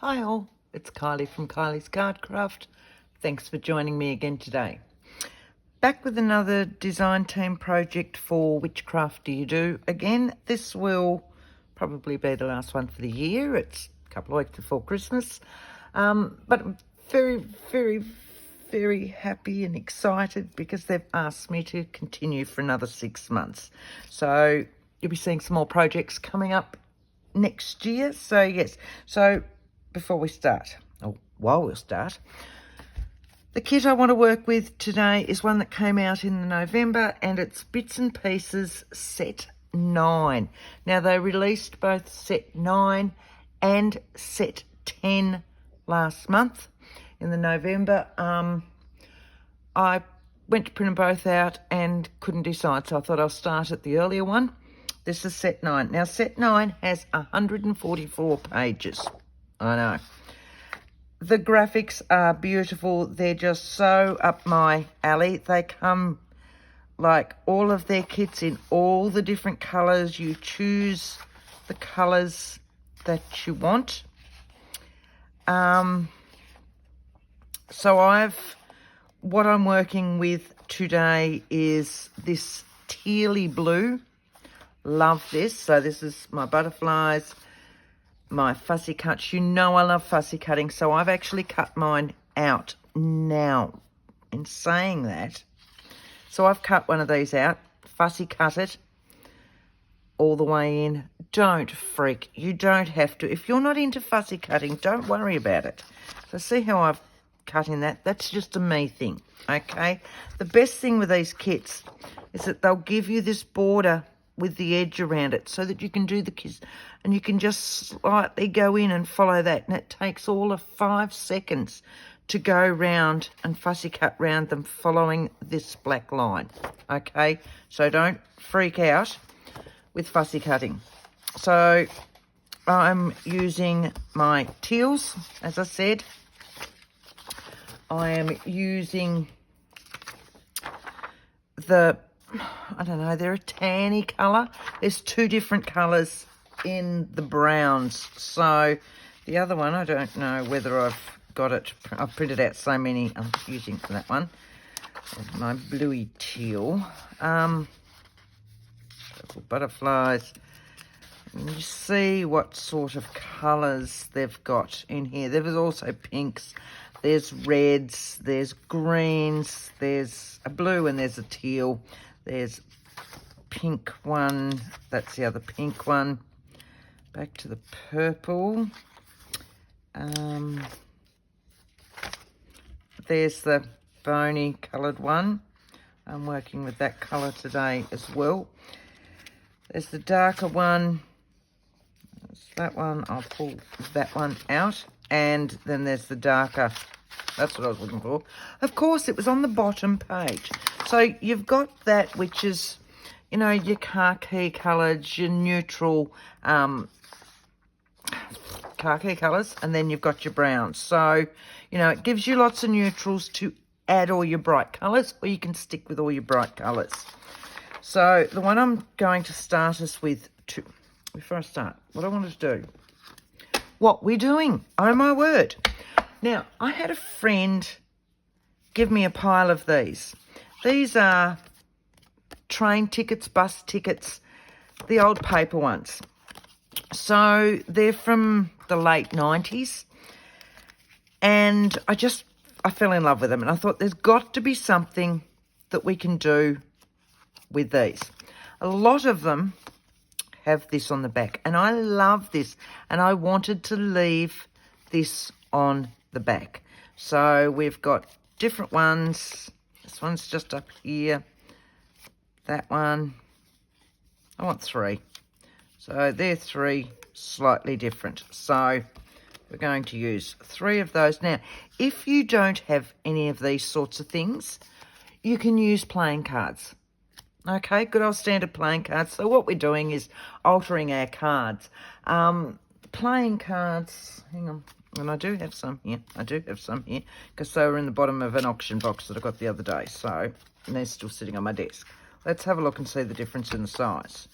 Hi all, it's Kylie from Kylie's Cardcraft. Thanks for joining me again today. Back with another design team project for WhichCraft Do. Again, this will probably be the last one for the year. It's a couple of weeks before Christmas. But I'm very happy and excited because they've asked me to continue for another 6 months. So you'll be seeing some more projects coming up next year. So yes, before we start, or while we'll start, the kit I want to work with today is one that came out in November, and it's Bits and Pieces Set 9. Now, they released both Set 9 and Set 10 last month in the November. I went to print them both out and couldn't decide, so I thought I'll start at the earlier one. This is Set 9. Now, Set 9 has 144 pages. I know. The graphics are beautiful. They're just so up my alley. They come like all of their kits in all the different colours. You choose the colours that you want. So what I'm working with today is this tealy blue. Love this. So this is my butterflies, my fussy cuts. You know I love fussy cutting, so I've actually cut mine out now. In saying that, so I've cut one of these out, fussy cut it all the way in. Don't freak. You don't have to. If you're not into fussy cutting, don't worry about it. So see how I've cut in that? That's just a me thing, okay? The best thing with these kits is that they'll give you this border with the edge around it so that you can do the kiss and you can just slightly go in and follow that, and it takes all of 5 seconds to go round and fussy cut round them following this black line, okay? So don't freak out with fussy cutting. So I'm using my teals, as I said. I am using I don't know, they're a tanny colour. There's 2 different colours in the browns. So the other one, I don't know whether I've got it. I've printed out so many I'm using for that one. My bluey teal. Butterflies. And you see what sort of colours they've got in here. There's also pinks. There's reds. There's greens. There's a blue and there's a teal. There's pink one. That's the other pink one. Back to the purple. There's the bony coloured one. I'm working with that colour today as well. There's the darker one. There's that one. I'll pull that one out. And then there's the darker. That's what I was looking for. Of course, it was on the bottom page. So you've got that, which is, you know, your khaki coloured, your neutral khaki colours, and then you've got your browns. So, you know, it gives you lots of neutrals to add all your bright colours, or you can stick with all your bright colours. So the one I'm going to start us with, before I start, what I wanted to do, what we're doing, oh my word. Now, I had a friend give me a pile of these. These are train tickets, bus tickets, the old paper ones. So they're from the late 90s. And I fell in love with them. And I thought there's got to be something that we can do with these. A lot of them have this on the back. And I love this. And I wanted to leave this on the back. So we've got different ones. This one's just up here. That one. I want 3. So they're 3 slightly different. So we're going to use 3 of those. Now, if you don't have any of these sorts of things, you can use playing cards. Okay, good old standard playing cards. So what we're doing is altering our cards. Playing cards, hang on. And I do have some here. Because they were in the bottom of an auction box that I got the other day. So, and they're still sitting on my desk. Let's have a look and see the difference in the size.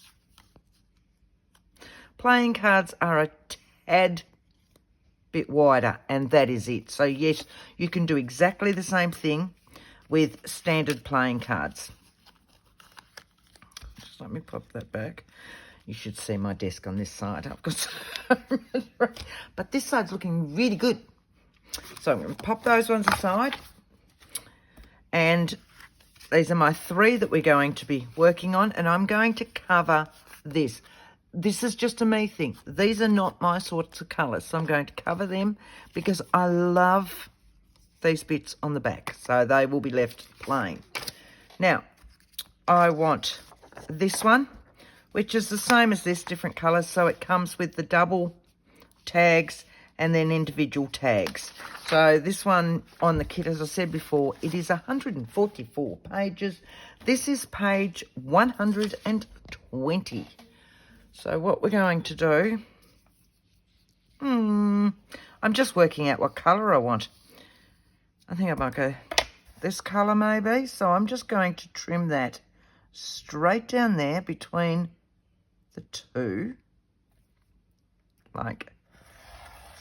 Playing cards are a tad bit wider, and that is it. So yes, you can do exactly the same thing with standard playing cards. Just let me pop that back. You should see my desk on this side. I've got but this side's looking really good. So I'm going to pop those ones aside. And these are my 3 that we're going to be working on. And I'm going to cover this. This is just a me thing. These are not my sorts of colours. So I'm going to cover them because I love these bits on the back. So they will be left plain. Now, I want this one, which is the same as this, different colours. So it comes with the double tags and then individual tags. So this one on the kit, as I said before, it is 144 pages. This is page 120. So what we're going to do, I'm just working out what colour I want. I think I might go this colour maybe. So I'm just going to trim that straight down there between the 2, like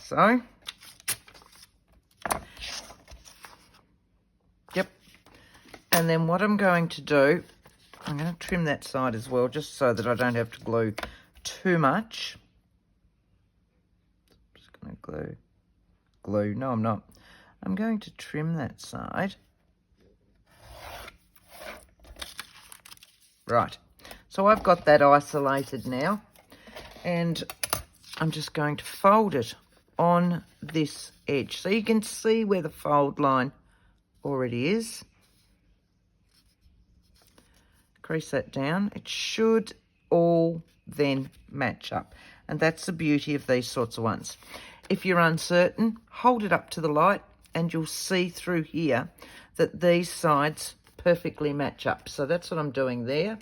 so. Yep. And then what I'm going to do, I'm going to trim that side as well, just so that I don't have to glue too much. Just going to glue. No, I'm not. I'm going to trim that side. Right. So I've got that isolated now, and I'm just going to fold it on this edge. So you can see where the fold line already is. Crease that down. It should all then match up. And that's the beauty of these sorts of ones. If you're uncertain, hold it up to the light and you'll see through here that these sides perfectly match up. So that's what I'm doing there.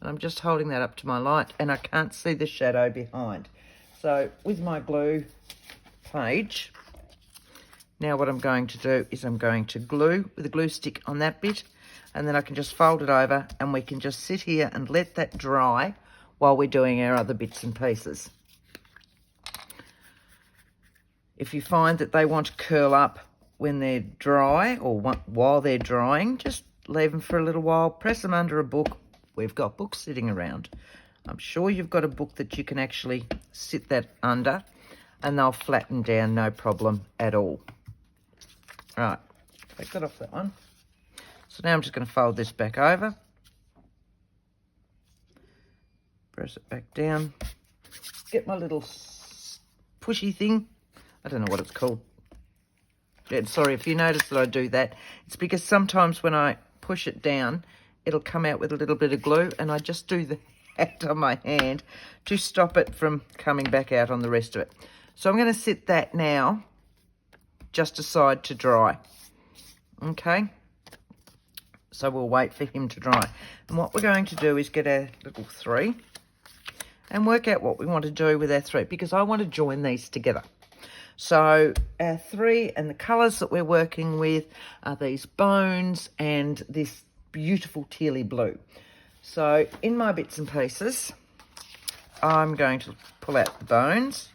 And I'm just holding that up to my light and I can't see the shadow behind. So with my glue page, now what I'm going to do is I'm going to glue with a glue stick on that bit, and then I can just fold it over and we can just sit here and let that dry while we're doing our other bits and pieces. If you find that they want to curl up when they're dry or while they're drying, just leave them for a little while, press them under a book. We've got books sitting around. I'm sure you've got a book that you can actually sit that under and they'll flatten down, no problem at all. Right, take that off that one. So now I'm just going to fold this back over. Press it back down. Get my little pushy thing. I don't know what it's called. Yeah, sorry if you notice that I do that. It's because sometimes when I push it down, it'll come out with a little bit of glue, and I just do that on my hand to stop it from coming back out on the rest of it. So I'm going to sit that now just aside to dry. Okay, so we'll wait for him to dry. And what we're going to do is get our little 3 and work out what we want to do with our 3, because I want to join these together. So our 3 and the colours that we're working with are these bones and this beautiful tealy blue. So in my bits and pieces, I'm going to pull out the bones.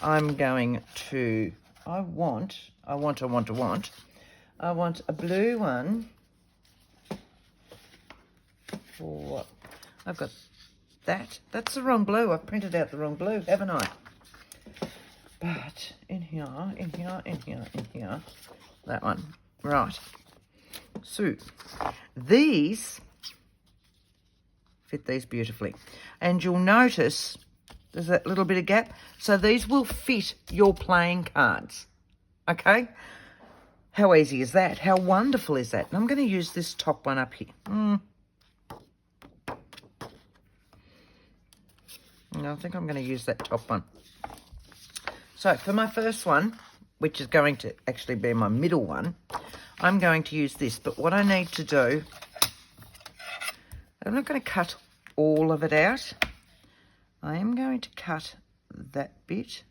I'm going to, I want a blue one for what? I've got that. That's the wrong blue. I've printed out the wrong blue, haven't I? But in here, that one. Right. So these fit these beautifully. And you'll notice there's that little bit of gap. So these will fit your playing cards. Okay? How easy is that? How wonderful is that? And I'm going to use this top one up here. No, I think I'm going to use that top one. So for my first one, which is going to actually be my middle one, I'm going to use this. But what I need to do, I'm not going to cut all of it out. I am going to cut that bit.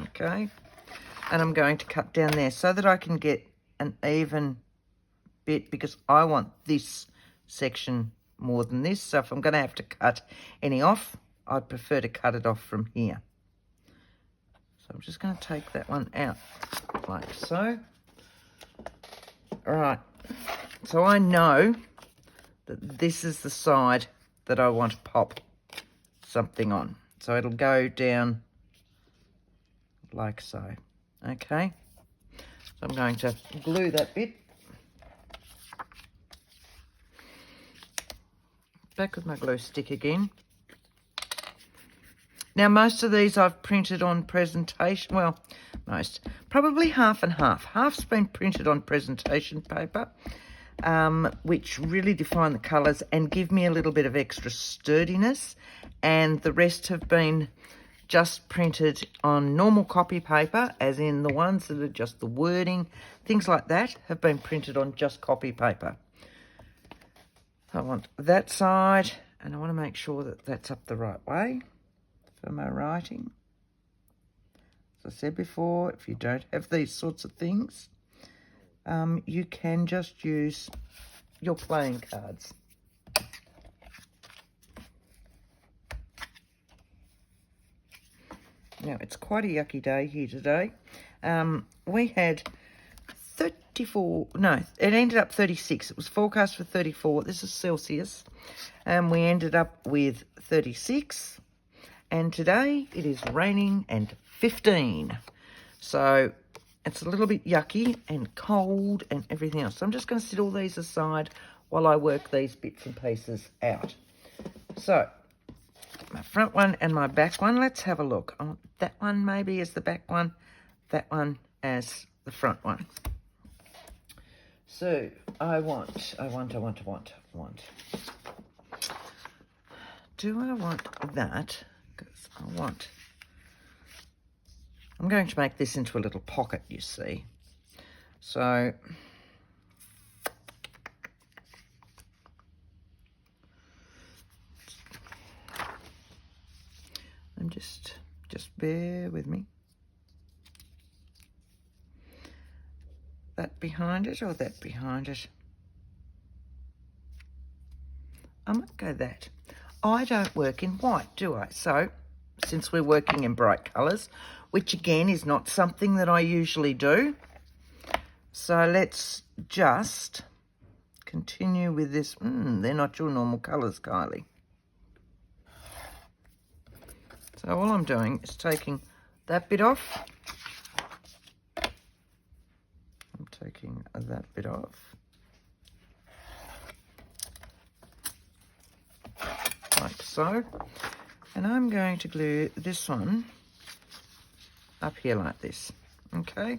Okay. And I'm going to cut down there so that I can get an even bit, because I want this section more than this. So if I'm going to have to cut any off, I'd prefer to cut it off from here. So I'm just going to take that one out like so. All right, so I know that this is the side that I want to pop something on. So it'll go down like so, okay? So I'm going to glue that bit. Back with my glue stick again. Now, most of these I've printed on presentation, well, most, probably half and half. Half's been printed on presentation paper, which really define the colours and give me a little bit of extra sturdiness, and the rest have been just printed on normal copy paper, as in the ones that are just the wording, things like that have been printed on just copy paper. I want that side, and I want to make sure that that's up the right way for my writing. As I said before, if you don't have these sorts of things, you can just use your playing cards. Now, it's quite a yucky day here today. We had 34, no, it ended up 36. It was forecast for 34. This is Celsius. And we ended up with 36. And today it is raining and 15. So it's a little bit yucky and cold and everything else. So I'm just going to sit all these aside while I work these bits and pieces out. So my front one and my back one, let's have a look. I want that one maybe as the back one, that one as the front one. So I want. Do I want that? Because I'm going to make this into a little pocket, you see. So I'm just bear with me. That behind it or that behind it? I might go that. I don't work in white, do I? So, since we're working in bright colours, which again is not something that I usually do, so let's just continue with this. They're not your normal colours, Kylie. So all I'm doing is taking that bit off. I'm taking that bit off. Like so. And I'm going to glue this one up here like this. Okay.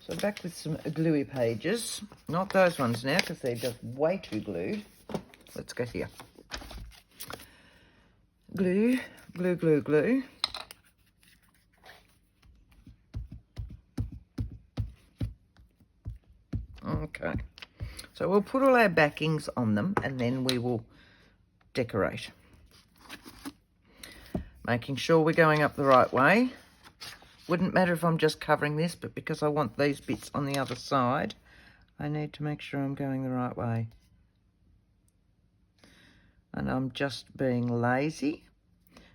So back with some gluey pages. Not those ones now because they're just way too glued. Let's go here. Glue, glue, glue, glue. Okay. So we'll put all our backings on them and then we will decorate. Making sure we're going up the right way. Wouldn't matter if I'm just covering this, but because I want these bits on the other side, I need to make sure I'm going the right way. And I'm just being lazy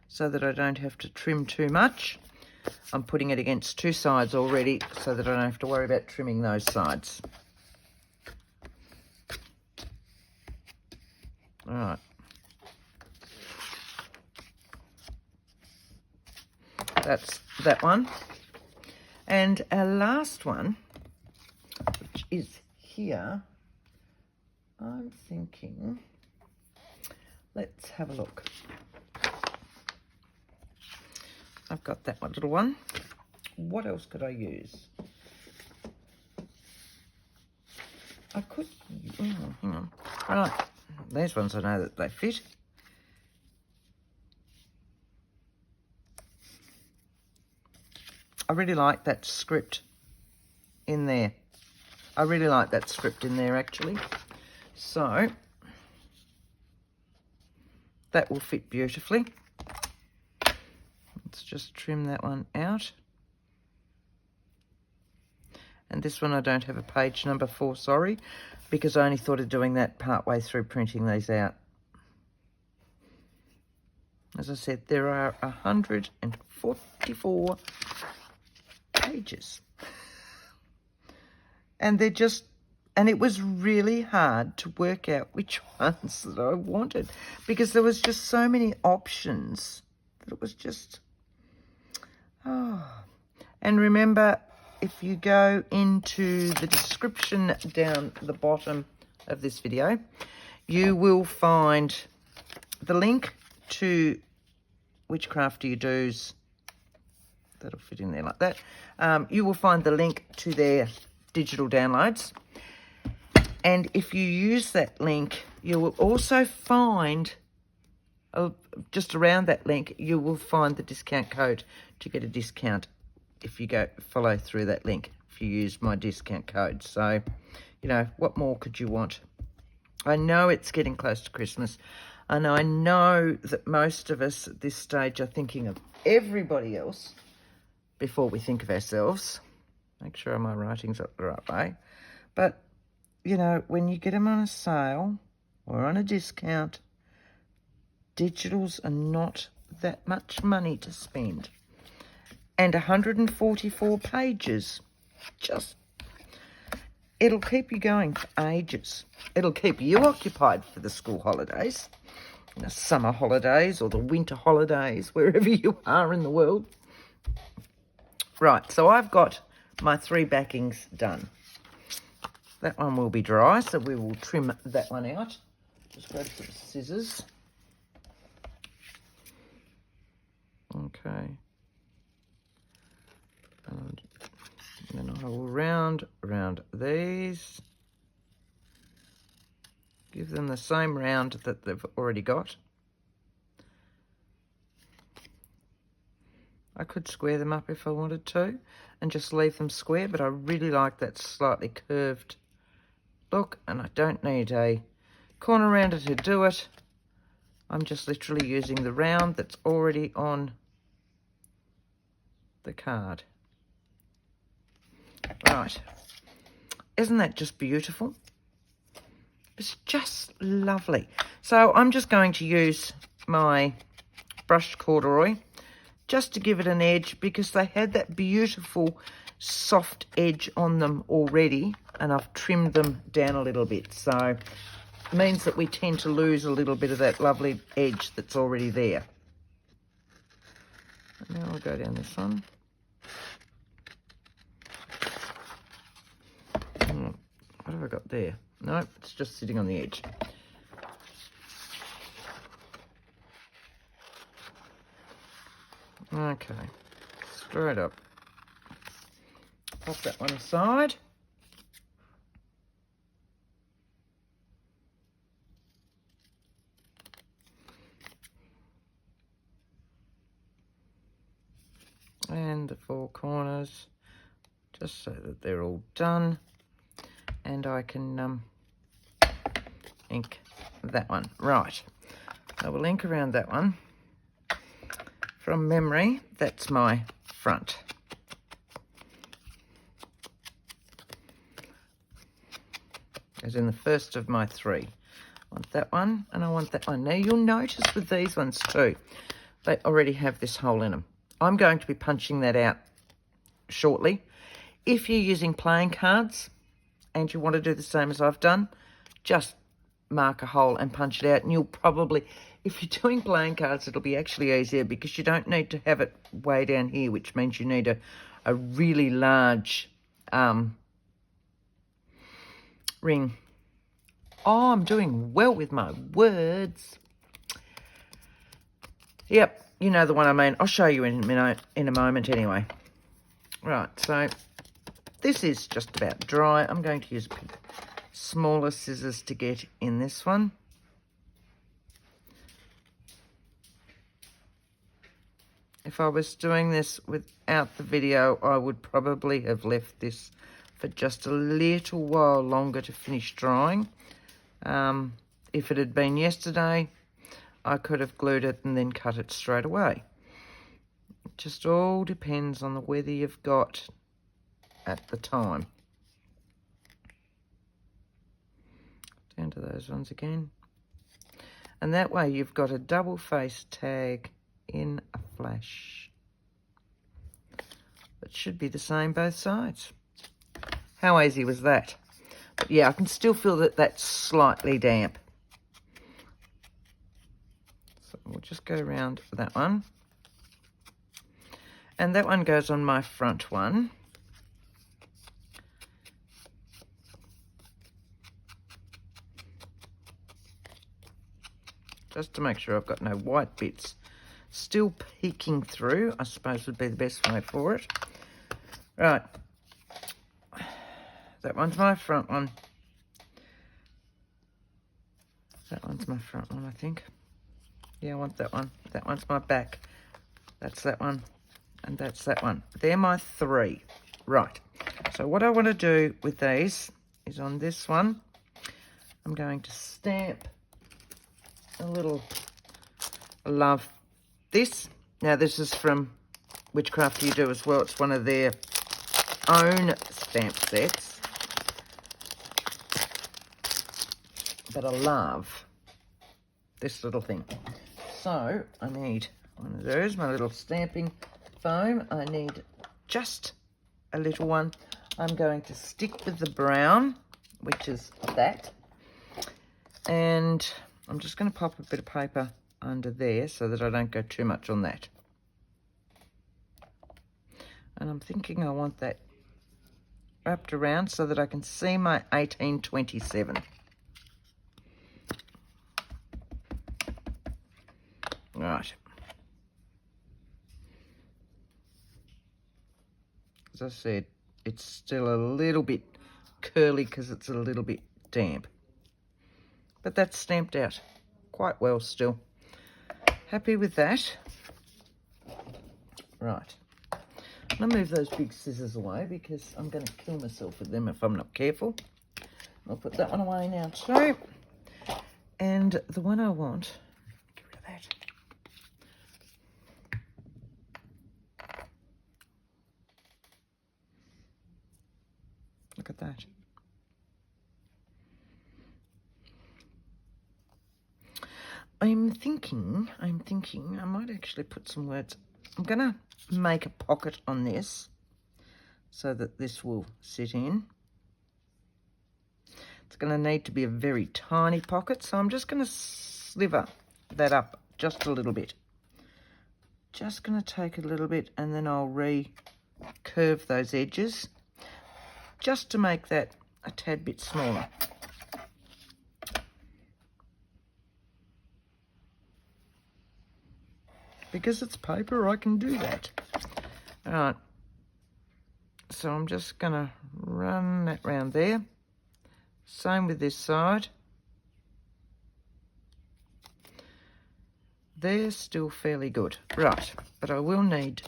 so that I don't have to trim too much. I'm putting it against two sides already so that I don't have to worry about trimming those sides. All right. That's that one. And our last one, which is here, I'm thinking, let's have a look. I've got that one little one. What else could I use? I could, hang on. Right, these ones I know that they fit. I really like that script in there. I really like that script in there actually. So that will fit beautifully. Let's just trim that one out. And this one I don't have a page number for, sorry, because I only thought of doing that part way through printing these out. As I said, there are 144 pages. And they're just, and it was really hard to work out which ones that I wanted, because there was just so many options that it was just, oh. And remember, if you go into the description down the bottom of this video, you will find the link to WhichCraft Do's. That'll fit in there like that. You will find the link to their digital downloads. And if you use that link, you will also find, just around that link, you will find the discount code to get a discount if you follow through that link, if you use my discount code. So, you know, what more could you want? I know it's getting close to Christmas, and I know that most of us at this stage are thinking of everybody else before we think of ourselves. Make sure my writing's up the right way. But, you know, when you get them on a sale or on a discount, digitals are not that much money to spend. And 144 pages, just, it'll keep you going for ages. It'll keep you occupied for the school holidays, the summer holidays or the winter holidays, wherever you are in the world. Right, so I've got my 3 backings done. That one will be dry, so we will trim that one out. Just grab some scissors. Okay. And then I will round around these. Give them the same round that they've already got. I could square them up if I wanted to and just leave them square, but I really like that slightly curved look, and I don't need a corner rounder to do it. I'm just literally using the round that's already on the card. Right, isn't that just beautiful? It's just lovely. So I'm just going to use my brushed corduroy just to give it an edge, because they had that beautiful soft edge on them already, and I've trimmed them down a little bit. So it means that we tend to lose a little bit of that lovely edge that's already there. And now I'll go down this one. What have I got there? Nope, it's just sitting on the edge. Okay, straight up. Pop that one aside. And the 4 corners, just so that they're all done. And I can ink that one. Right, I will ink around that one. From memory, that's my front. As in the first of my 3. I want that one and I want that one. Now you'll notice with these ones too, they already have this hole in them. I'm going to be punching that out shortly. If you're using playing cards and you want to do the same as I've done, just mark a hole and punch it out, and you'll probably, if you're doing playing cards, it'll be actually easier, because you don't need to have it way down here, which means you need a really large ring. Oh, I'm doing well with my words. Yep, you know the one I mean. I'll show you in a moment anyway. Right, so this is just about dry. I'm going to use a bit smaller scissors to get in this one. If I was doing this without the video, I would probably have left this for just a little while longer to finish drying. If it had been yesterday, I could have glued it and then cut it straight away. It just all depends on the weather you've got at the time. Down to those ones again. And that way you've got a double face tag in a flash. It should be the same both sides. How easy was that? But yeah, I can still feel that that's slightly damp. So we'll just go around that one. And that one goes on my front one. Just to make sure I've got no white bits still peeking through, I suppose would be the best way for it. Right. That one's my front one. That one's my front one, I think. Yeah, I want that one. That one's my back. That's that one. And that's that one. They're my three. Right. So what I want to do with these is on this one, I'm going to stamp a little love this. Now this is from WhichCraft Do as well. It's one of their own stamp sets. But I love this little thing. So I need one of those, my little stamping foam. I need just a little one. I'm going to stick with the brown, which is that. And I'm just going to pop a bit of paper under there so that I don't go too much on that. And I'm thinking I want that wrapped around so that I can see my 1827. Right. As I said, it's still a little bit curly because it's a little bit damp. But that's stamped out quite well still. Happy with that. Right. I'm going to move those big scissors away because I'm going to kill myself with them if I'm not careful. I'll put that one away now too. And the one I want, get rid of that. Look at that. I'm thinking I might actually put some words. I'm going to make a pocket on this so that this will sit in. It's going to need to be a very tiny pocket, so I'm just going to sliver that up just a little bit. Just going to take a little bit and then I'll recurve those edges just to make that a tad bit smaller. Because it's paper, I can do that. All right. So I'm just going to run that round there. Same with this side. They're still fairly good. Right. But I will need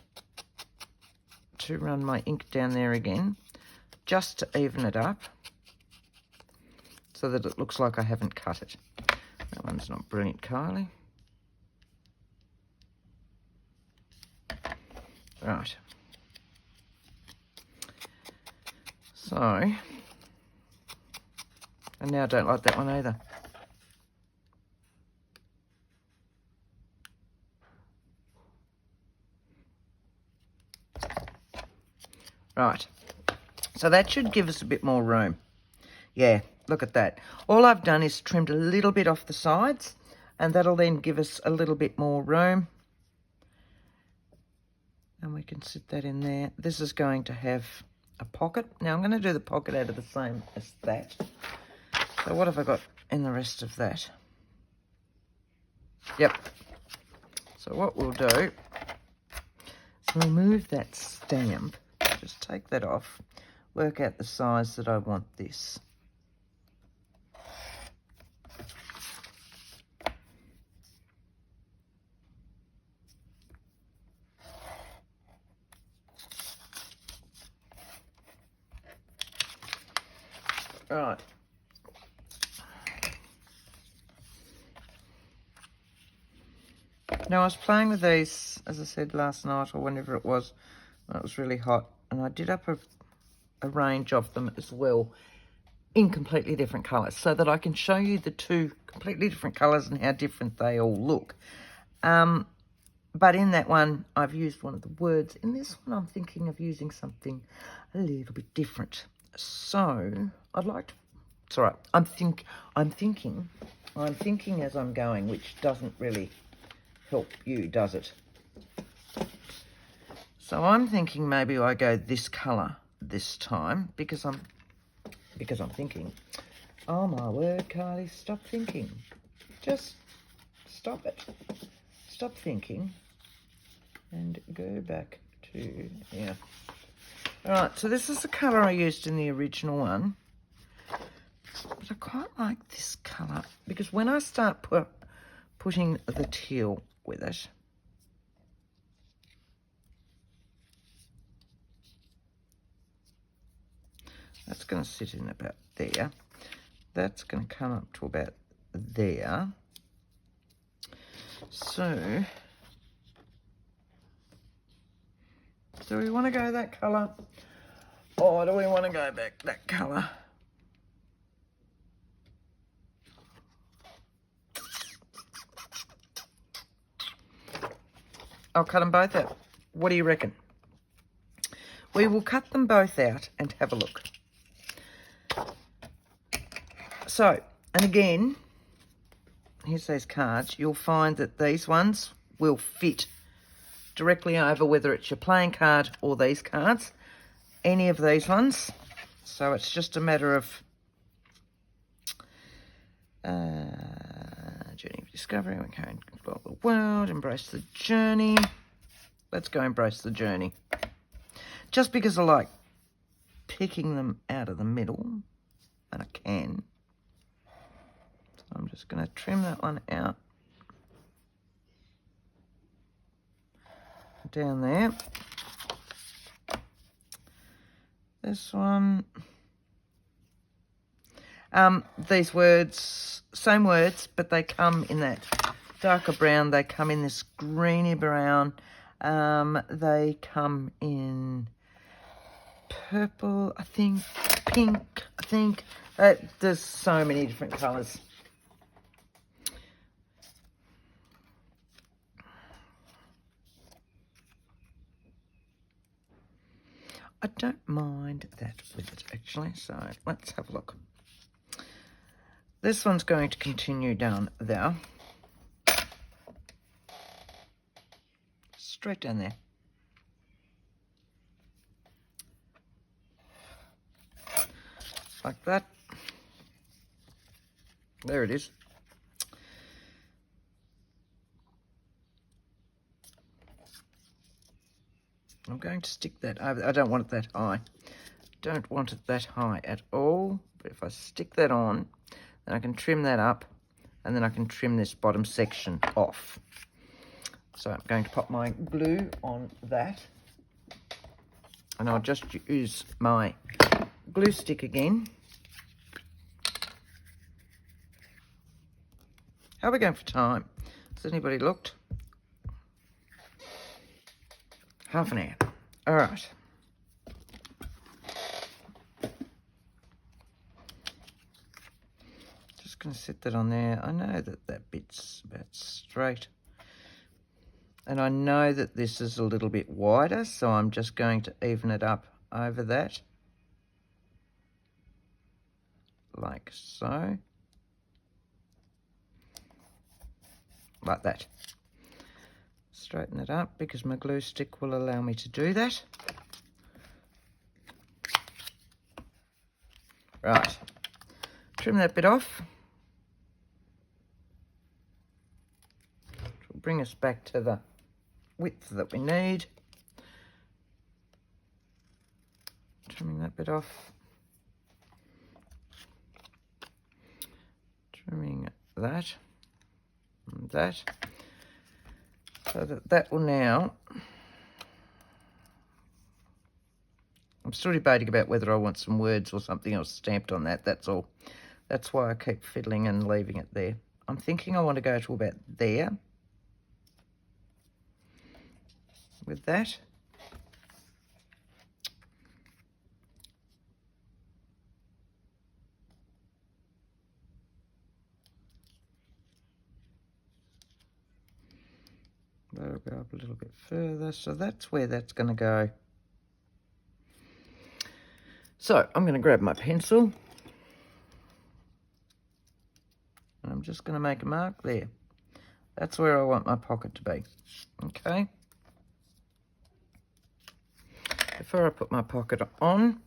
to run my ink down there again just to even it up so that it looks like I haven't cut it. That one's not brilliant, Kylie. Right. So, and now I don't like that one either. Right. So that should give us a bit more room. Yeah, look at that. All I've done is trimmed a little bit off the sides, and that'll then give us a little bit more room. And we can sit that in there. This is going to have a pocket. Now I'm going to do the pocket out of the same as that. So what have I got in the rest of that? Yep. So what we'll do is we'll move that stamp. Just take that off. Work out the size that I want this. Right. Now I was playing with these, as I said, last night or whenever it was, when it was really hot, and I did up a range of them as well. in completely different colours so that I can show you the two completely different colours and how different they all look. But in that one, I've used one of the words. In this one, I'm thinking of using something a little bit different. So I'd like to, it's all right, I'm thinking as I'm going, which doesn't really help you, does it? So I'm thinking maybe I go this colour this time because I'm thinking. Oh my word, Kylie, stop thinking. Just stop it. Stop thinking and go back to, yeah. All right, so this is the colour I used in the original one. But I quite like this colour because when I start putting the teal with it, that's going to sit in about there. That's going to come up to about there. So, do we want to go that colour? Or do we want to go back that colour? I'll cut them both out. What do you reckon? We will cut them both out and have a look. So, and again, here's those cards. You'll find that these ones will fit directly over whether it's your playing card or these cards. Any of these ones. So it's just a matter of journey of discovery. We can explore the world, embrace the journey. Let's go embrace the journey. Just because I like picking them out of the middle, and I can. So I'm just going to trim that one out. Down there. This one. These words, same words, but they come in that darker brown. They come in this greeny brown. They come in purple, I think, pink, I think. There's so many different colours. I don't mind that with it, actually, so let's have a look. This one's going to continue down there. Straight down there. Like that. There it is. I'm going to stick that over. I don't want it that high. Don't want it that high at all. But if I stick that on, then I can trim that up, and then I can trim this bottom section off. So I'm going to pop my glue on that. And I'll just use my glue stick again. How are we going for time? Has anybody looked? Half an hour. All right. Just going to set that on there. I know that that bit's about straight. And I know that this is a little bit wider, so I'm just going to even it up over that. Like so. Like that. Straighten it up because my glue stick will allow me to do that. Right. Trim that bit off. Which will bring us back to the width that we need. Trimming that bit off. Trimming that and that. So that will now, I'm still debating about whether I want some words or something else stamped on that, that's all. That's why I keep fiddling and leaving it there. I'm thinking I want to go to about there with that. That'll go up a little bit further. So that's where that's going to go. So I'm going to grab my pencil. I'm just going to make a mark there. That's where I want my pocket to be. Okay. Before I put my pocket on,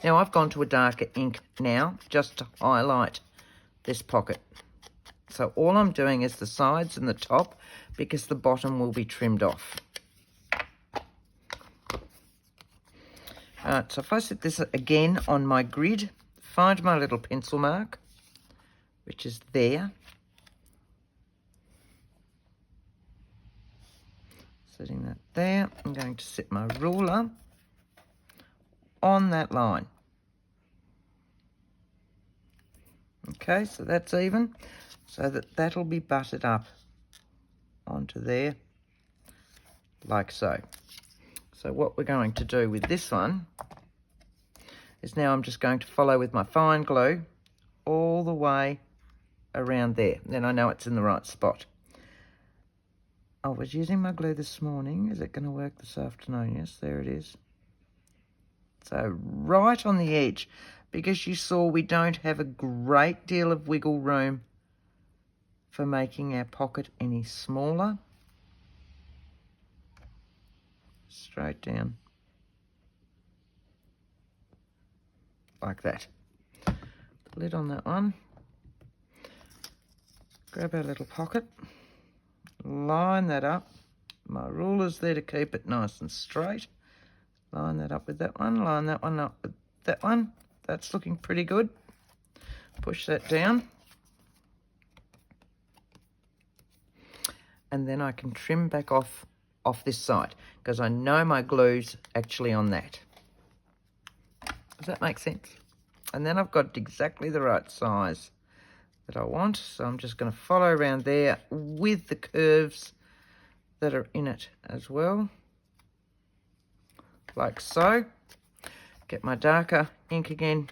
now I've gone to a darker ink now just to highlight this pocket. So all I'm doing is the sides and the top because the bottom will be trimmed off. Alright, so if I set this again on my grid, find my little pencil mark, which is there. Setting that there, I'm going to set my ruler on that line. Okay, so that's even, so that'll be butted up onto there, like so. So what we're going to do with this one is now I'm just going to follow with my fine glue all the way around there. Then I know it's in the right spot. I was using my glue this morning. Is it going to work this afternoon? Yes, there it is. So right on the edge, because you saw we don't have a great deal of wiggle room for making our pocket any smaller. Straight down. Like that. Lid on that one. Grab our little pocket. Line that up. My ruler's there to keep it nice and straight. Line that up with that one. Line that one up with that one. That's looking pretty good. Push that down. And then I can trim back off this side because I know my glue's actually on that. Does that make sense? And then I've got exactly the right size that I want. So I'm just going to follow around there with the curves that are in it as well. Like so. Get my darker ink again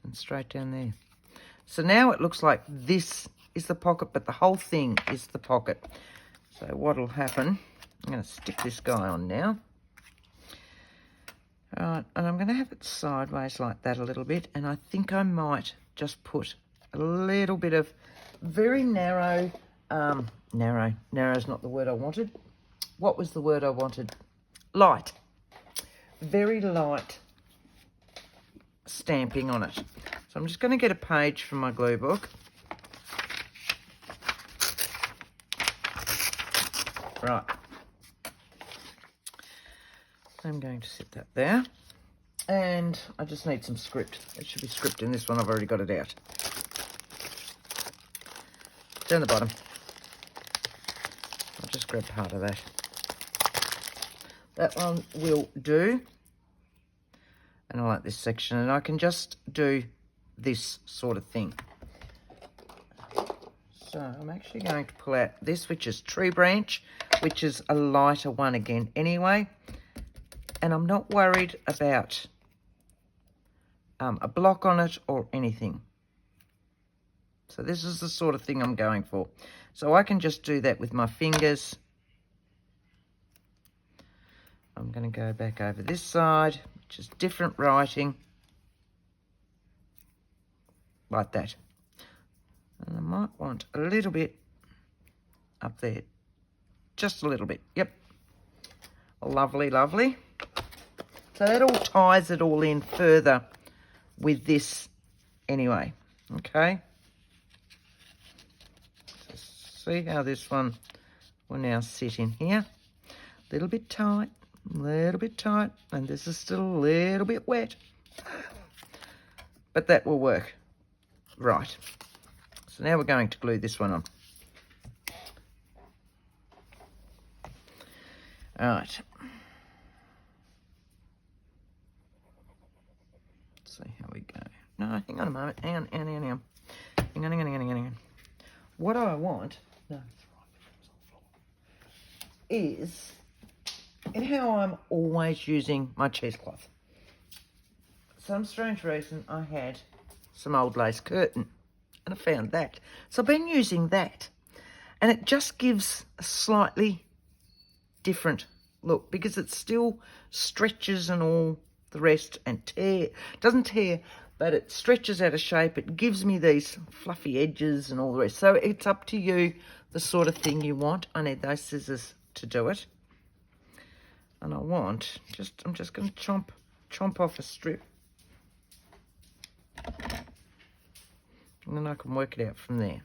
and straight down there. So now it looks like this is the pocket, but the whole thing is the pocket. So what'll happen, I'm going to stick this guy on now. All right, and I'm going to have it sideways like that a little bit, and I think I might just put a little bit of very narrow, narrow's not the word I wanted. What was the word I wanted? Light. Very light stamping on it. So I'm just going to get a page from my glue book. Right. I'm going to set that there. And I just need some script. It should be script in this one. I've already got it out. Down the bottom. I'll just grab part of that. That one will do. And I like this section. And I can just do this sort of thing. So I'm actually going to pull out this, which is tree branch, which is a lighter one again anyway. And I'm not worried about a block on it or anything. So this is the sort of thing I'm going for. So I can just do that with my fingers. I'm going to go back over this side, which is different writing. Like that. And I might want a little bit up there. Just a little bit. Yep. Lovely, lovely. So that all ties it all in further with this anyway. Okay. So see how this one will now sit in here. A little bit tight, and this is still a little bit wet. But that will work. Right. So now we're going to glue this one on. All right. Let's see how we go. No, hang on a moment. Hang on. Hang on. What I want, is how I'm always using my cheesecloth. For some strange reason, I had some old lace curtain, and I found that. So I've been using that. And it just gives a slightly different look because it still stretches and all the rest and doesn't tear, but it stretches out of shape. It gives me these fluffy edges and all the rest. So it's up to you, the sort of thing you want. I need those scissors to do it. And I'm just going to chomp off a strip. And then I can work it out from there.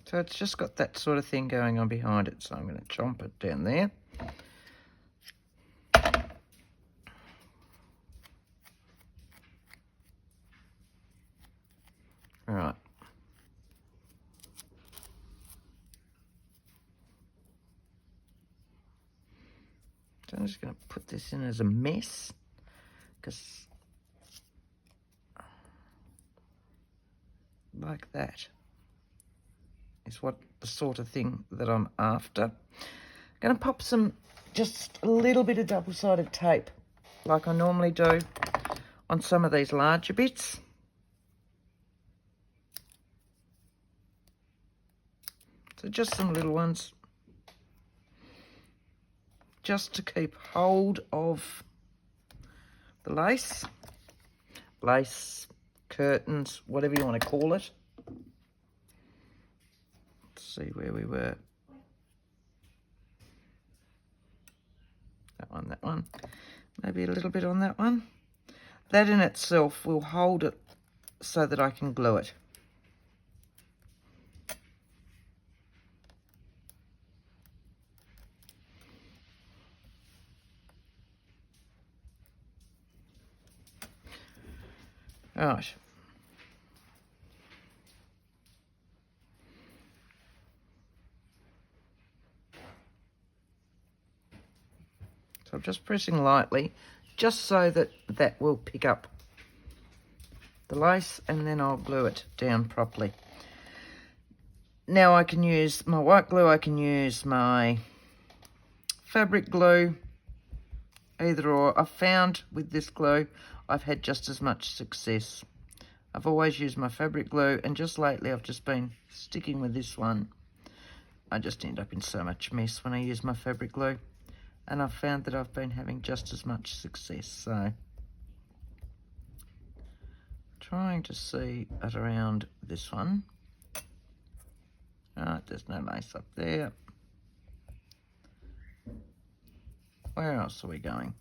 So it's just got that sort of thing going on behind it. So I'm going to chomp it down there. All right. So I'm just going to put this in as a mess because like that is what the sort of thing that I'm after. I'm going to pop just a little bit of double-sided tape like I normally do on some of these larger bits. So just some little ones, just to keep hold of the lace, curtains, whatever you want to call it. Let's see where we were. That one. Maybe a little bit on that one. That in itself will hold it so that I can glue it. Right. So I'm just pressing lightly, just so that that will pick up the lace, and then I'll glue it down properly. Now I can use my white glue, I can use my fabric glue, either or. I've found with this glue, I've had just as much success. I've always used my fabric glue, and just lately I've just been sticking with this one. I just end up in so much mess when I use my fabric glue, and I've found that I've been having just as much success. So trying to see at around this one. Alright, there's no lace up there. Where else are we going?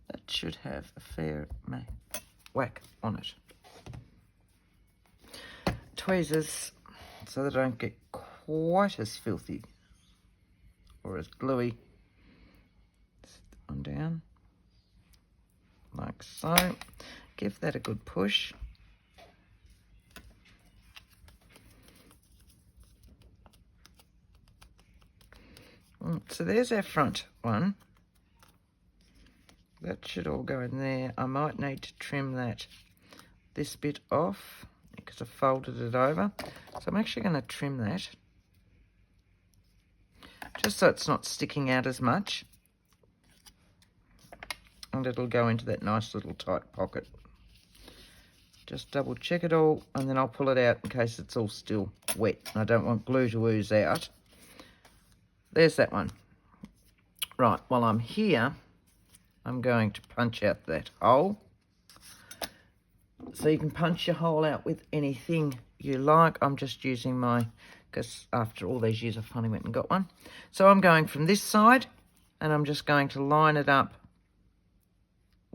That should have a fair whack on it. Tweezers, so that I don't get quite as filthy or as gluey. Set that one down, like so. Give that a good push. So there's our front one. That should all go in there. I might need to trim this bit off because I folded it over. So I'm actually going to trim that, just so it's not sticking out as much. And it'll go into that nice little tight pocket. Just double check it all, and then I'll pull it out in case it's all still wet. I don't want glue to ooze out. There's that one. Right, while I'm here, I'm going to punch out that hole. So you can punch your hole out with anything you like. I'm just using because after all these years I finally went and got one. So I'm going from this side, and I'm just going to line it up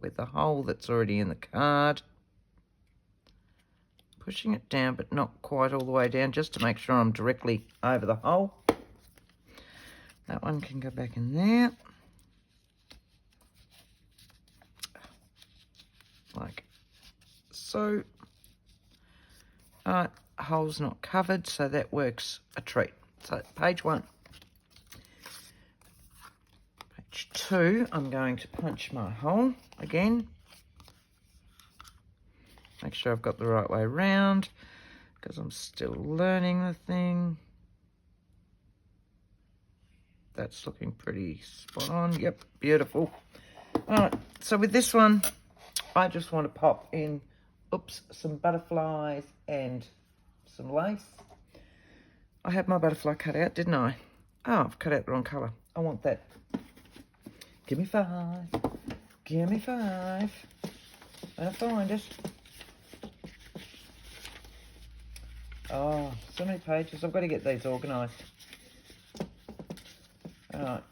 with the hole that's already in the card. Pushing it down, but not quite all the way down, just to make sure I'm directly over the hole. That one can go back in there. Like so. Hole's not covered, so that works a treat. So page 1. Page 2, I'm going to punch my hole again. Make sure I've got the right way around, because I'm still learning the thing. that's looking pretty spot on. Yep, beautiful. All right, so with this one, I just want to pop in, some butterflies and some lace. I had my butterfly cut out, didn't I? Oh, I've cut out the wrong colour. I want that. Give me 5. Give me 5. When I find it. Oh, so many pages. I've got to get these organised. All right.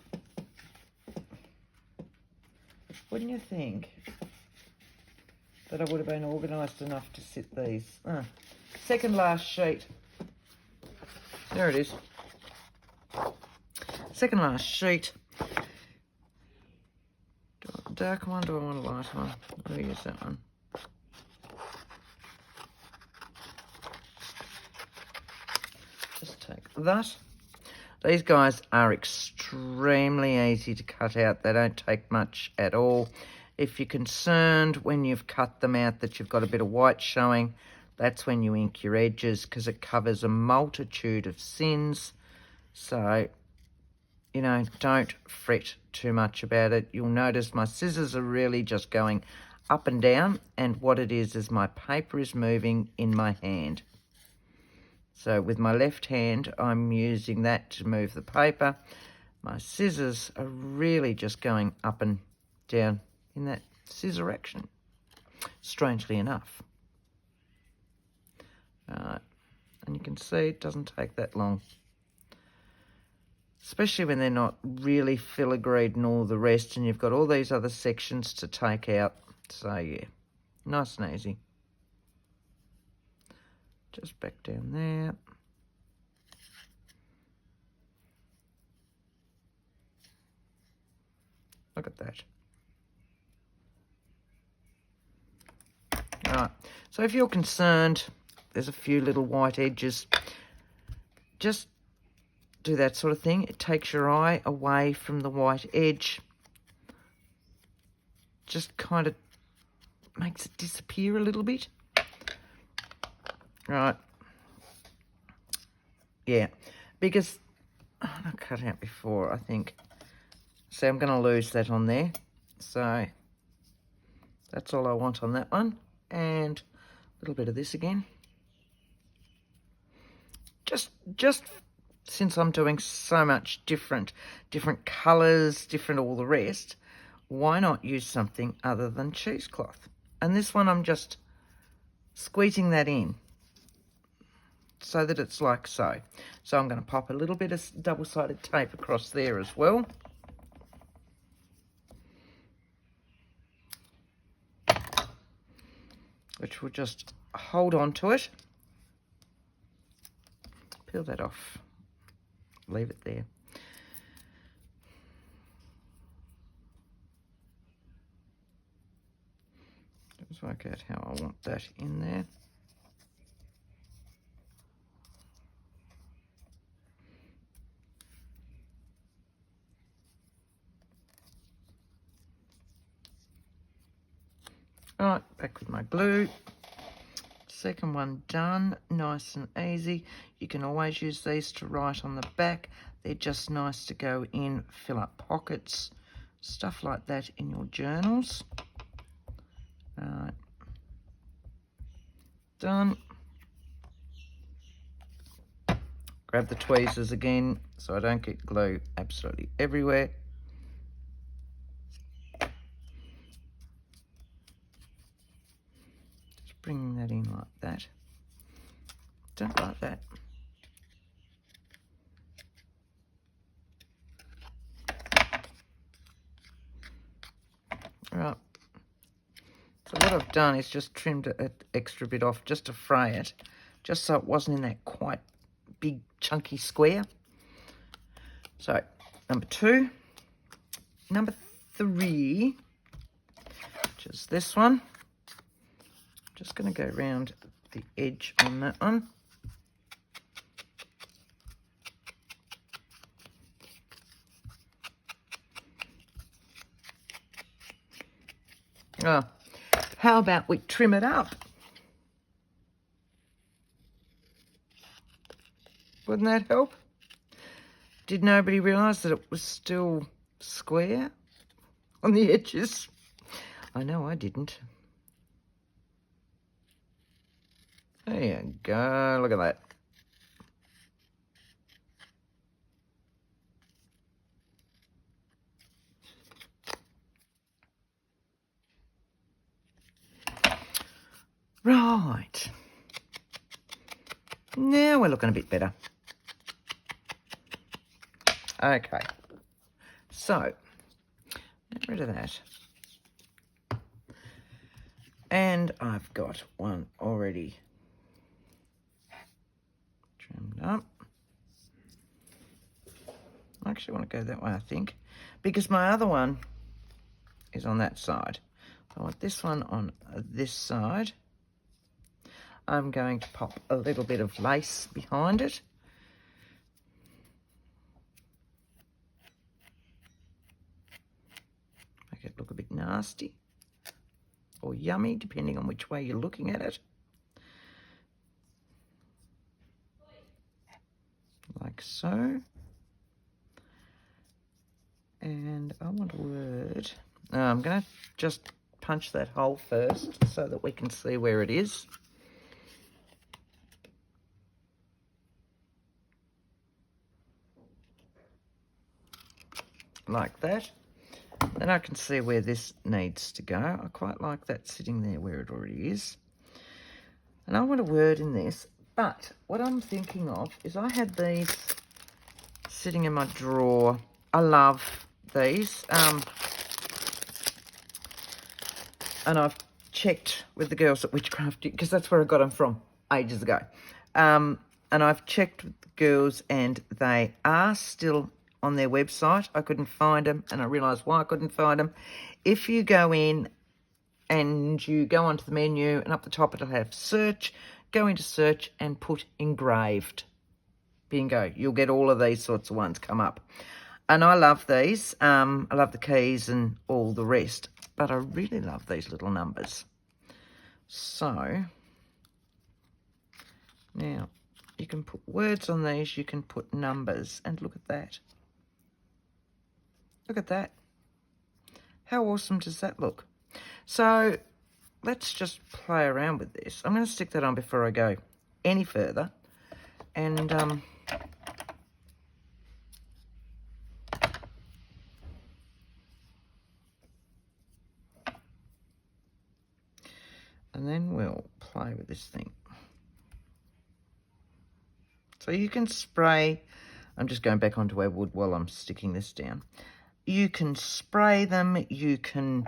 Wouldn't you think that I would have been organised enough to sit these? Second last sheet. There it is. Second last sheet. Do I want a dark one? Do I want a light one? I'll use that one. Just take that. These guys are extremely easy to cut out. They don't take much at all. If you're concerned when you've cut them out that you've got a bit of white showing, that's when you ink your edges, because it covers a multitude of sins. So, you know, don't fret too much about it. You'll notice my scissors are really just going up and down, and what it is my paper is moving in my hand. So with my left hand, I'm using that to move the paper. My scissors are really just going up and down in that scissor action, strangely enough. And you can see it doesn't take that long, especially when they're not really filigreed and all the rest, and you've got all these other sections to take out. So yeah, nice and easy. Just back down there. Look at that. All right, so if you're concerned, there's a few little white edges, just do that sort of thing. It takes your eye away from the white edge. Just kind of makes it disappear a little bit. Right. Yeah, because I cut out before, I think. So I'm going to lose that on there. So that's all I want on that one. And a little bit of this again. Just since I'm doing so much different colours, different all the rest, why not use something other than cheesecloth? And this one I'm just squeezing that in so that it's like so. So I'm going to pop a little bit of double-sided tape across there as well. Which will just hold on to it. Peel that off. Leave it there. Just work out how I want that in there. All right, back with my glue. Second one done, nice and easy. You can always use these to write on the back. They're just nice to go in, fill up pockets, stuff like that in your journals. All right, done. Grab the tweezers again so I don't get glue absolutely everywhere. Bringing that in like that. Don't like that. Right. So what I've done is just trimmed an extra bit off just to fray it, just so it wasn't in that quite big chunky square. So number 2. Number 3, which is this one. Just going to go around the edge on that one. Oh, how about we trim it up? Wouldn't that help? Did nobody realise that it was still square on the edges? I know I didn't. There you go, look at that. Right. Now we're looking a bit better. Okay. So, get rid of that. And I've got one already trimmed up. I actually want to go that way, I think, because my other one is on that side. I want this one on this side. I'm going to pop a little bit of lace behind it. Make it look a bit nasty or yummy, depending on which way you're looking at it. Like so. And I want a word. I'm going to just punch that hole first so that we can see where it is. Like that. Then I can see where this needs to go. I quite like that sitting there where it already is. And I want a word in this, but what I'm thinking of is I had these sitting in my drawer. I love these. And I've checked with the girls at WhichCraft Do, because that's where I got them from ages ago. And I've checked with the girls and they are still on their website. I couldn't find them, and I realised why I couldn't find them. If you go in and you go onto the menu, and up the top it'll have search, go into search and put engraved. Bingo, you'll get all of these sorts of ones come up. And I love these. I love the keys and all the rest, but I really love these little numbers. So now you can put words on these, you can put numbers, and look at that. Look at that. How awesome does that look? So let's just play around with this. I'm going to stick that on before I go any further. And then we'll play with this thing. So you can spray, I'm just going back onto our wood while I'm sticking this down. You can spray them, you can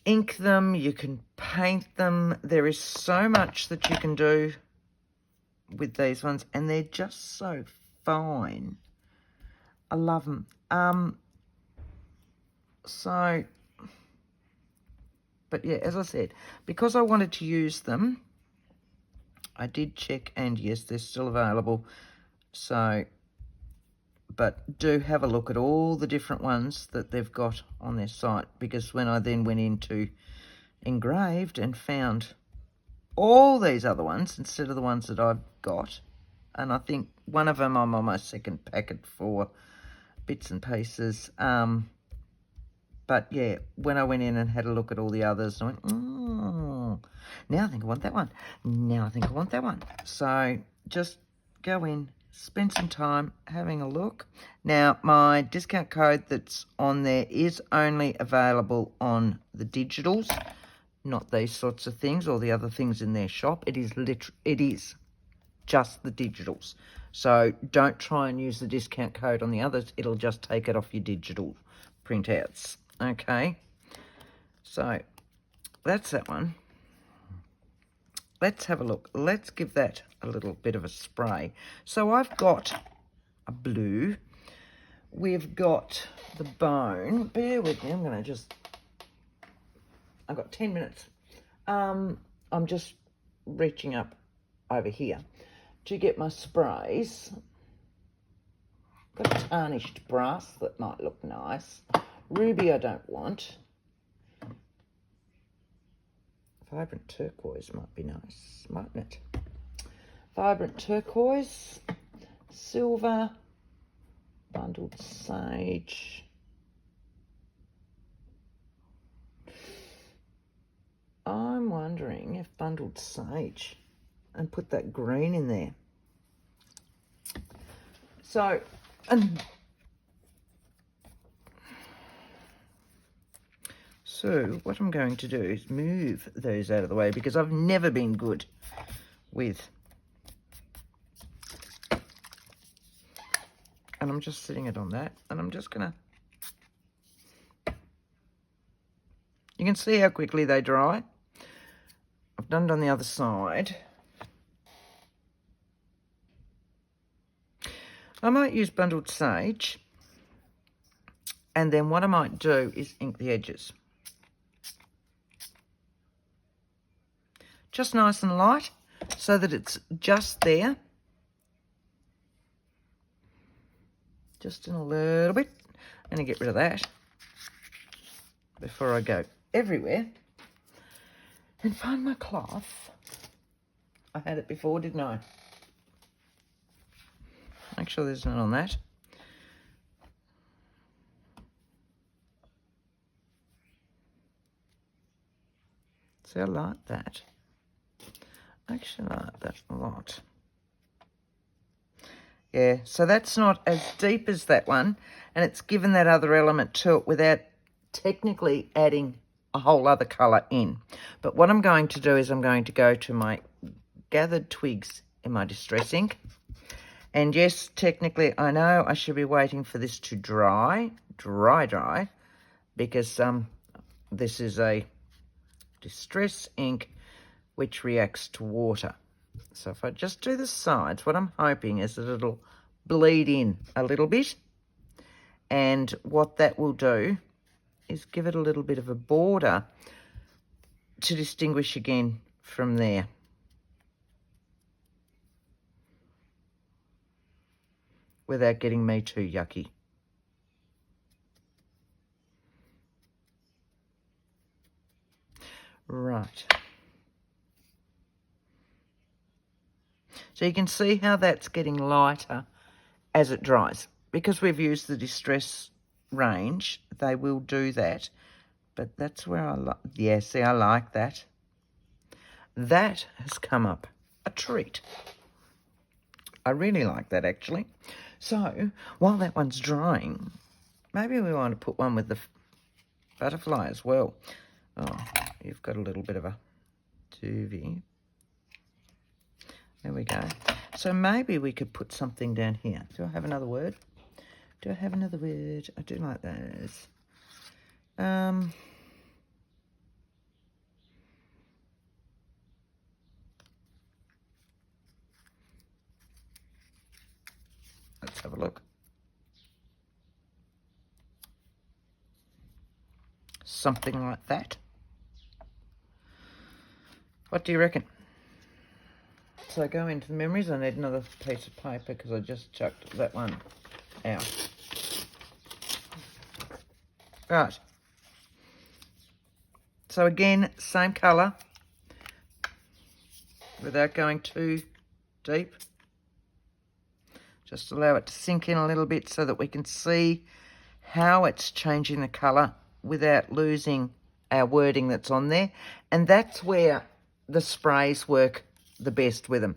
ink them, you can paint them. There is so much that you can do with these ones, and they're just so fine. I love them. But yeah, as I said, because I wanted to use them, I did check, and yes, they're still available. So, but do have a look at all the different ones that they've got on their site, because when I then went into engraved and found all these other ones instead of the ones that I've got, and I think one of them I'm on my second packet for bits and pieces. But yeah, when I went in and had a look at all the others, I went, now I think I want that one. Now I think I want that one. So just go in, spend some time having a look. Now, my discount code that's on there is only available on the digitals, not these sorts of things or the other things in their shop. It is just the digitals. So don't try and use the discount code on the others. It'll just take it off your digital printouts. Okay, so that's that one. Let's have a look. Let's give that a little bit of a spray. So I've got a blue. We've got the bone. Bear with me. I've got 10 minutes. I'm just reaching up over here to get my sprays. Got tarnished brass that might look nice. Ruby I don't want. Vibrant turquoise might be nice, mightn't it? Vibrant turquoise, silver, bundled sage. I'm wondering if bundled sage and put that green in there. So, what I'm going to do is move those out of the way because I've never been good with, and I'm just sitting it on that, and I'm just gonna, you can see how quickly they dry. I've done it on the other side. I might use bundled sage, and then what I might do is ink the edges. Just nice and light so that it's just there. Just in a little bit. I'm going to get rid of that before I go everywhere. And find my cloth. I had it before, didn't I? Make sure there's none on that. See, I like that. Actually, I like that a lot. Yeah, so that's not as deep as that one, and it's given that other element to it without technically adding a whole other colour in. But what I'm going to do is I'm going to go to my gathered twigs in my distress ink. And yes, technically, I know I should be waiting for this to dry, because this is a distress ink which reacts to water. So if I just do the sides, what I'm hoping is that it'll bleed in a little bit. And what that will do is give it a little bit of a border to distinguish again from there. Without getting me too yucky. Right. So you can see how that's getting lighter as it dries. Because we've used the distress range, they will do that. But that's where I like, yeah, see, I like that. That has come up a treat. I really like that, actually. So, while that one's drying, maybe we want to put one with the butterfly as well. Oh, you've got a little bit of a doovie. There we go. So maybe we could put something down here. Do I have another word? Do I have another word? I do like those. Let's have a look. Something like that. What do you reckon? So go into the memories. I need another piece of paper because I just chucked that one out. Right. So again, same colour without going too deep. Just allow it to sink in a little bit so that we can see how it's changing the colour without losing our wording that's on there. And that's where the sprays work the best with them.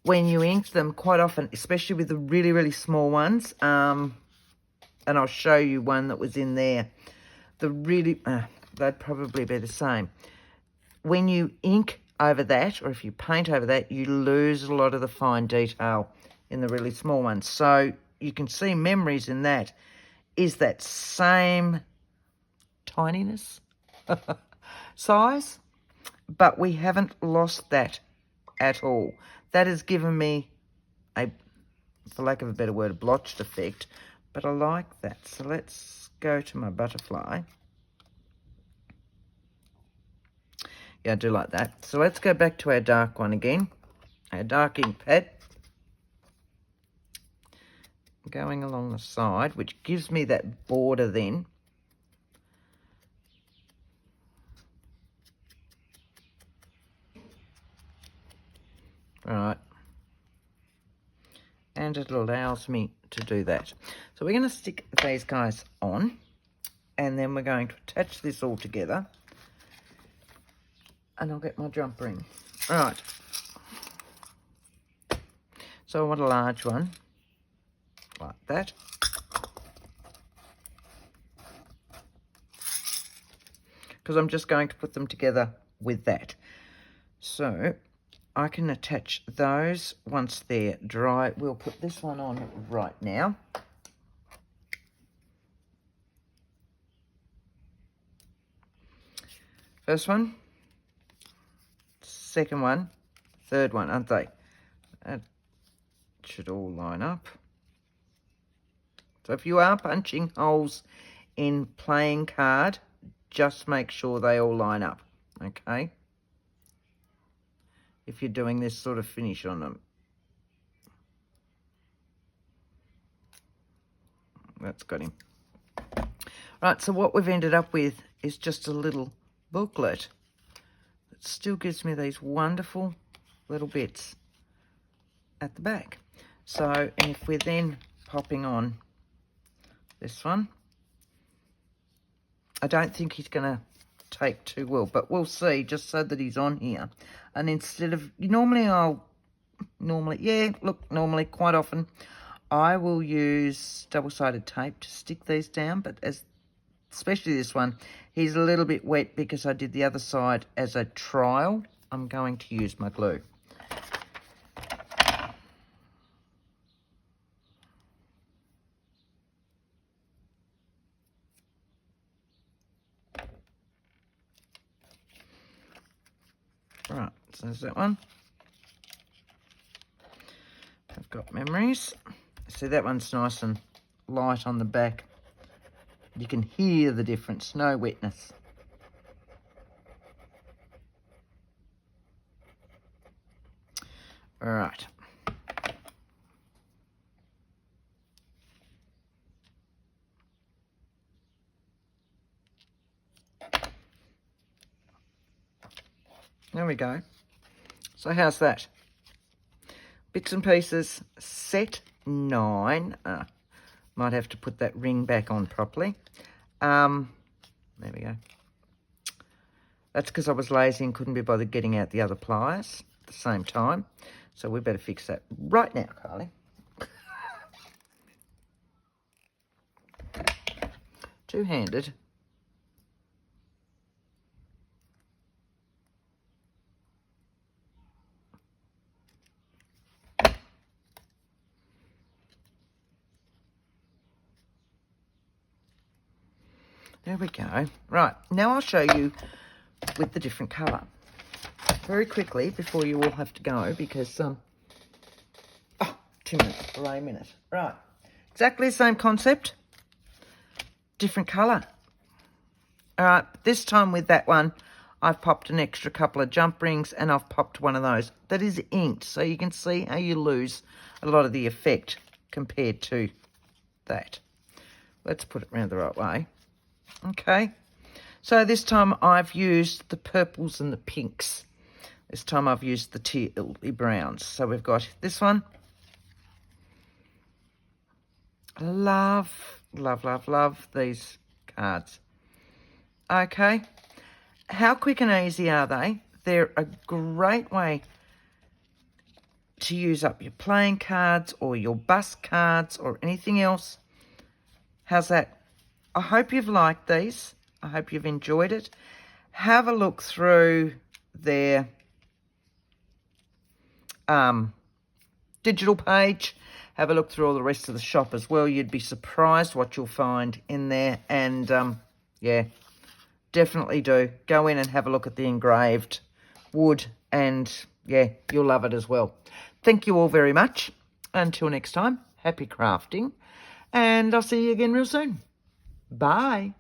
When you ink them, quite often, especially with the really, really small ones, and I'll show you one that was in there, they'd probably be the same. When you ink over that, or if you paint over that, you lose a lot of the fine detail in the really small ones. So you can see memories in that is that same tininess, size, but we haven't lost that at all. That has given me a, for lack of a better word, a blotched effect, but I like that. So let's go to my butterfly. Yeah, I do like that. So let's go back to our dark one again, our dark ink pad. Going along the side, which gives me that border then. Right. and it allows me to do that. So we're going to stick these guys on, and then we're going to attach this all together, and I'll get my jump ring. All right. So I want a large one, like that. Because I'm just going to put them together with that. So I can attach those once they're dry. We'll put this one on right now. First one, second one, third one, aren't they? That should all line up. So if you are punching holes in playing card, just make sure they all line up, okay? If you're doing this sort of finish on them. That's got him. Right, so what we've ended up with is just a little booklet. It still gives me these wonderful little bits at the back. So, and if we're then popping on this one, I don't think he's going to take too well, but we'll see, just so that he's on here. And instead of, normally quite often, I will use double-sided tape to stick these down, but especially this one, he's a little bit wet because I did the other side as a trial. I'm going to use my glue. Right, so there's that one. I've got memories. See, that one's nice and light on the back. You can hear the difference, no wetness. All right. There we go. So how's that? Bits and pieces, set 9. Might have to put that ring back on properly. There we go. That's because I was lazy and couldn't be bothered getting out the other pliers at the same time. So we better fix that right now, Kylie. Two-handed. There we go. Right, now I'll show you with the different colour. Very quickly, before you all have to go, because, 2 minutes, or a minute. Right, exactly the same concept, different colour. All right, this time with that one, I've popped an extra couple of jump rings, and I've popped one of those that is inked, so you can see how you lose a lot of the effect compared to that. Let's put it around the right way. Okay, so this time I've used the purples and the pinks. This time I've used the tealy browns. So we've got this one. Love, love, love, love these cards. Okay, how quick and easy are they? They're a great way to use up your playing cards or your bus cards or anything else. How's that? I hope you've liked these. I hope you've enjoyed it. Have a look through their digital page. Have a look through all the rest of the shop as well. You'd be surprised what you'll find in there. And, yeah, definitely do. Go in and have a look at the engraved wood. And, yeah, you'll love it as well. Thank you all very much. Until next time, happy crafting. And I'll see you again real soon. Bye.